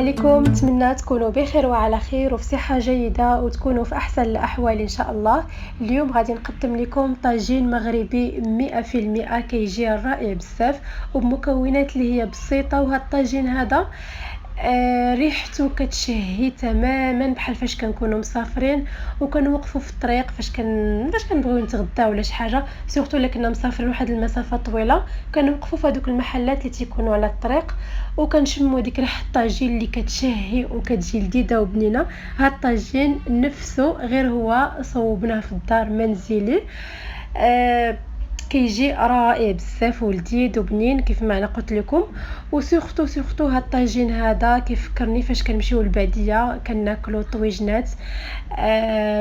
عليكم، نتمنى تكونوا بخير وعلى خير وفي صحة جيدة وتكونوا في أحسن الأحوال إن شاء الله. اليوم غادي نقدم لكم طاجين مغربي 100% كيجي رائع بزاف وبمكونات اللي هي بسيطة. وهذا الطاجين هذا ريحته كتشهي تماما بحال فاش كنكونوا مسافرين وكنوقفوا في الطريق فاش كنبغيو نتغداو ولا شي حاجه، سورتو الا كنا مسافرين واحد المسافه طويله كنوقفوا في هذوك المحلات اللي تيكونوا على الطريق وكنشموا ديك ريحه الطاجين اللي كتشهي وكتجي لذيذه وبنينه. هذا الطاجين نفسه غير هو صوبناه في الدار منزلي كيجي رائع بزاف ولذيذ وبنين كيف ما انا قلت لكم. وسورتو هاد الطاجين هذا كيفكرني فاش كنمشيو للباديه كناكلوا طويجنات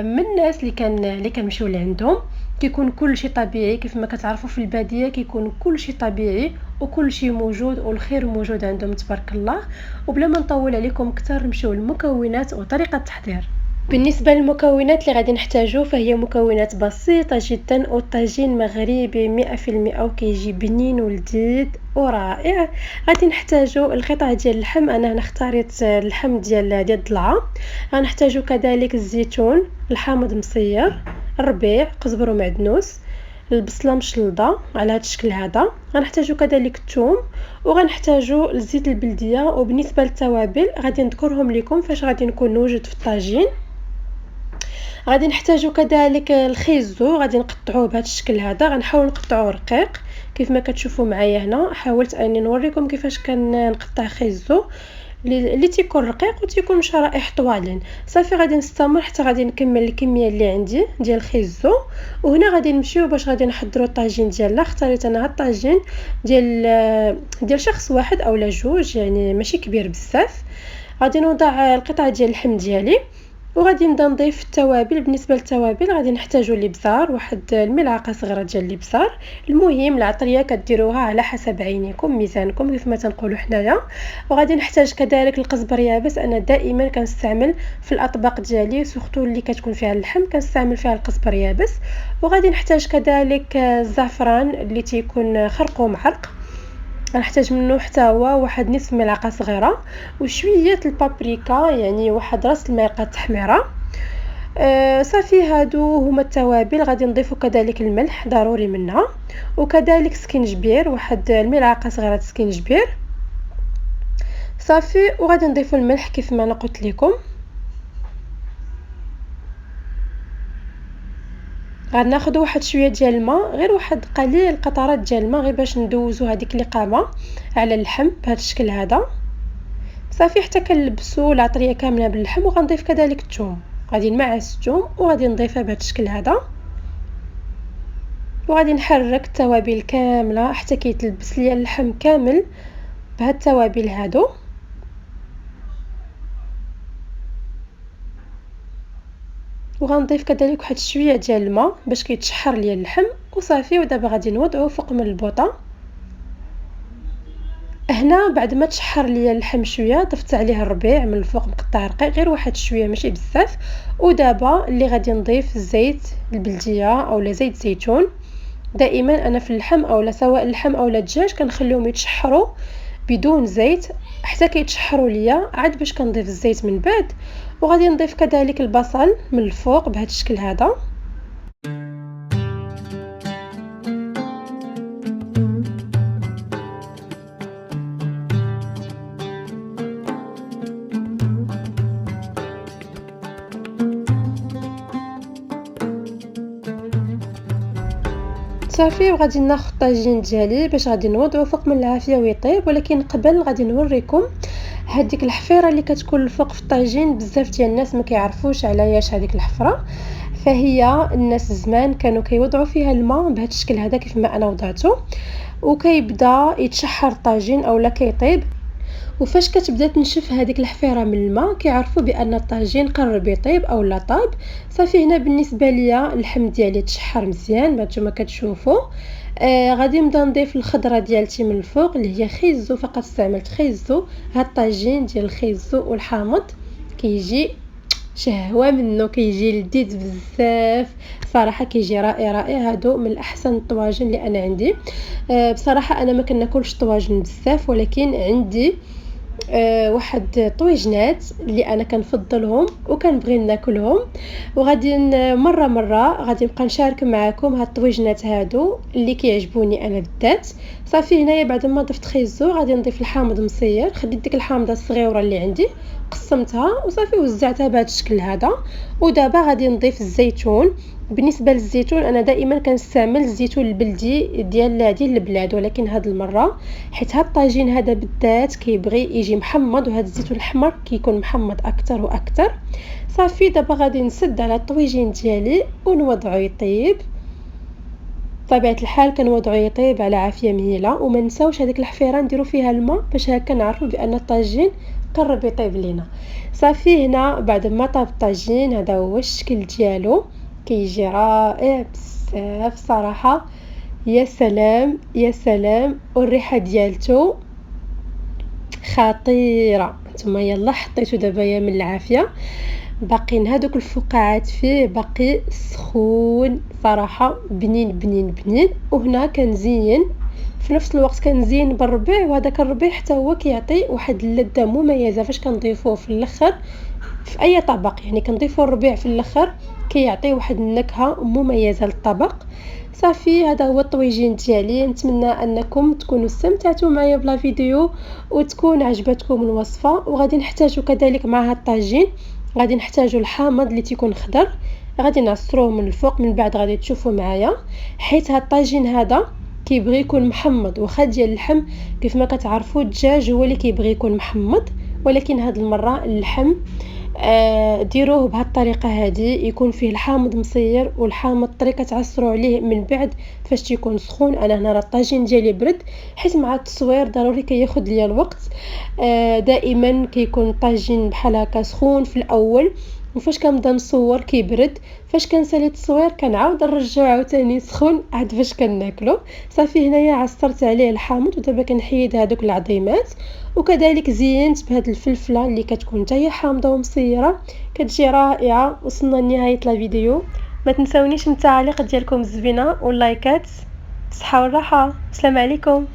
من الناس اللي كنمشيو لعندهم. كيكون كل شيء طبيعي، كيف ما كتعرفوا في الباديه كيكون كل شيء طبيعي وكل شيء موجود والخير موجود عندهم تبارك الله. وبلا ما نطول عليكم اكثر نمشيو للمكونات وطريقه التحضير. بالنسبه للمكونات اللي غادي نحتاجو فهي مكونات بسيطه جدا والطاجين مغربي 100% وكيجي بنين ولذيذ ورائع. غادي نحتاجو القطع ديال اللحم، انا اختاريت اللحم ديال الضلعه. غنحتاجو كذلك الزيتون، الحامض مصير، الربيع، قزبر ومعدنوس، البصله مشلضه على هذا الشكل هذا. غنحتاجو كذلك الثوم وغنحتاجو الزيت البلديه. وبالنسبه للتوابل غادي نذكرهم لكم فاش غادي نكون نوجد في الطاجين. غادي نحتاجو كذلك الخيزو، غادي نقطعوه بهذا الشكل هذا، غنحاول نقطعوه رقيق كيف ما كتشوفوا معايا هنا. حاولت اني نوريكم كيفاش كنقطع خيزو اللي تيكون رقيق وتيكون شرائح طوالين. صافي غادي نستمر حتى غادي نكمل الكميه اللي عندي ديال الخيزو. وهنا غادي نمشيو باش غادي نحضروا الطاجين ديالنا. اختاريت انا هاد الطاجين ديال شخص واحد اولا جوج، يعني ماشي كبير بزاف. غادي نوضع القطعه ديال اللحم ديالي وغادي نبدا نضيف التوابل. بالنسبه للتوابل غادي نحتاجوا الابزار، واحد الملعقه صغيره ديال الابزار. المهم العطريه كديروها على حسب عينيكم ميزانكم كيف ما تنقولوا حنايا. وغادي نحتاج كذلك القزبر يابس، انا دائما كنستعمل في الاطباق ديالي سورتو اللي كتكون فيها اللحم كنستعمل فيها القزبر يابس. وغادي نحتاج كذلك الزعفران اللي تيكون خرق ومعرق، غنحتاج منه حتى هو واحد نصف ملعقه صغيره، وشويه البابريكا يعني واحد راس المرقه تحميره. صافي هادو هما التوابل. غادي نضيفوا كذلك الملح ضروري منها، وكذلك سكينجبير واحد الملعقه صغيره سكينجبير صافي. وغادي نضيفوا الملح كيف ما انا قلت لكم. غناخذوا واحد شويه ديال الماء، غير واحد قليل قطرات ديال الماء غير باش ندوزو هذيك اللقامه على اللحم بهذا الشكل هذا. صافي حتى كنلبسوا العطريه كامله باللحم. وغنضيف كذلك الثوم، غادي نمعس الثوم وغادي نضيفها بهذا الشكل هذا. وغادي نحرك التوابل كامله حتى كيتلبس ليا اللحم كامل بهاد التوابل هادو. وغنضيف كذلك واحد شويه ديال الماء باش كيتشحر ليا اللحم وصافي. ودابا غادي نوضعو فوق من البوطه. هنا بعد ما تشحر ليا اللحم شويه ضفت عليه الربيع من الفوق مقطع رقيق غير واحد شويه ماشي بزاف. ودابا اللي غادي نضيف الزيت البلديه اولا زيت زيتون. دائما انا في اللحم اولا سواء اللحم اولا الدجاج كنخليهم يتشحروا بدون زيت حتى كيتشحروا ليا عاد باش كنضيف الزيت من بعد. وغادي نضيف كذلك البصل من الفوق بهذا الشكل هذا. صافي وغادي ناخذ الطاجين ديالي باش غادي نوضعو فوق من العافيه ويطيب. ولكن قبل غادي نوريكم هذيك الحفيره اللي كتكون الفوق في الطاجين. بزاف ديال الناس ما كيعرفوش علاش هذيك الحفره، فهي الناس زمان كانوا كيوضعوا فيها الماء بهذا الشكل هذا كيف ما انا وضعته وكيبدا يتشحر الطاجين اولا كيطيب. وفاش كتبدا تنشف هذيك الحفيره من الماء كيعرفوا بان الطاجين قرب يطيب اولا طاب. صافي هنا بالنسبه ليا اللحم ديالي تشحر مزيان نتوما كتشوفوا. غادي نبدا نضيف الخضره ديالتي من الفوق اللي هي خيزو، فقط استعملت خيزو. هاد الطاجين ديال الخيزو والحامض كيجي شهوه منه، كيجي لذيذ بزاف صراحه، كيجي رائع. هادو من احسن الطواجن اللي انا عندي. بصراحه انا ما كناكلش طواجن بزاف، ولكن عندي واحد طويجنات اللي انا كنفضلهم وكنبغي ناكلهم، وغادي مره غادي نبقى نشارك معكم هاد الطويجنات هادو اللي كيعجبوني انا بالذات. صافي هنايا بعد ما ضفت خيزو غادي نضيف الحامض مصير. خديت ديك الحامضه الصغيره اللي عندي قسمتها وصافي وزعتها بهذا الشكل هذا. ودابا غادي نضيف الزيتون. بالنسبه للزيتون انا دائما كنستعمل الزيتون البلدي ديال البلاد، ولكن هاد المره حيت هاد الطاجين هذا بالذات كيبغي يجي محمض، وهذا الزيتون الاحمر كيكون محمض اكثر واكثر. صافي دابا غادي نسد على الطويجين ديالي ونوضعو يطيب. بطبيعه الحال كنوضعو يطيب على عافيه مهيله، وما نساوش هذيك الحفيره نديرو فيها الماء باش هكا نعرفوا بان الطاجين قرب يطيب لينا. صافي هنا بعد ما طاب الطاجين هذا هو الشكل ديالو، كيجي رائع بزاف صراحه. يا سلام يا سلام، والريحه ديالته خطيره. نتوما يلا حطيتو دابا يا من العافيه، باقيين هذوك الفقاعات فيه باقي سخون صراحه، بنين بنين بنين. وهنا كنزين في نفس الوقت كنزين بالربيع، وهذاك الربيع حتى هو كيعطي واحد اللذه مميزه فاش كنضيفوه في الاخر في اي طبق. يعني كنضيفوا الربيع في الاخر كيعطي واحد النكهه مميزه للطبق. صافي هذا هو الطويجين ديالي. نتمنى انكم تكونوا استمتعتوا معايا بلا فيديو وتكون عجبتكم الوصفه. وغادي نحتاجوا كذلك مع هذا الطاجين غادي نحتاجوا الحامض اللي تيكون خضر، غادي نعصروه من الفوق. من بعد غادي تشوفوا معايا، حيت هذا الطاجين هذا كيبغي يكون محمض. واخا ديال اللحم كيف ما كتعرفوا الدجاج هو اللي كيبغي يكون محمض، ولكن هذه المره اللحم ديروه بهذه الطريقه هذه يكون فيه الحامض مصير. والحامض طري كتعصروا عليه من بعد فاش تيكون سخون. انا هنا راه الطاجين ديالي برد، حيت مع التصوير ضروري كياخذ ليا الوقت. دائما كيكون الطاجين بحال هكا سخون في الاول، وفاش كنبدا نصور كيبرد. فاش كنسالي التصوير كنعاود نرجعو عاوتاني سخون عاد فاش كناكلو. صافي هنايا عصرت عليه الحامض، ودابا كنحيد هذوك العظيمات. وكذلك زينت بهاد الفلفله اللي كتكون حتى هي حامضه ومصيره، كتجي رائعه. وصلنا لنهايه الفيديو، ما تنساونيش من التعاليق ديالكم الزوينه واللايكات. صحه والراحه، السلام عليكم.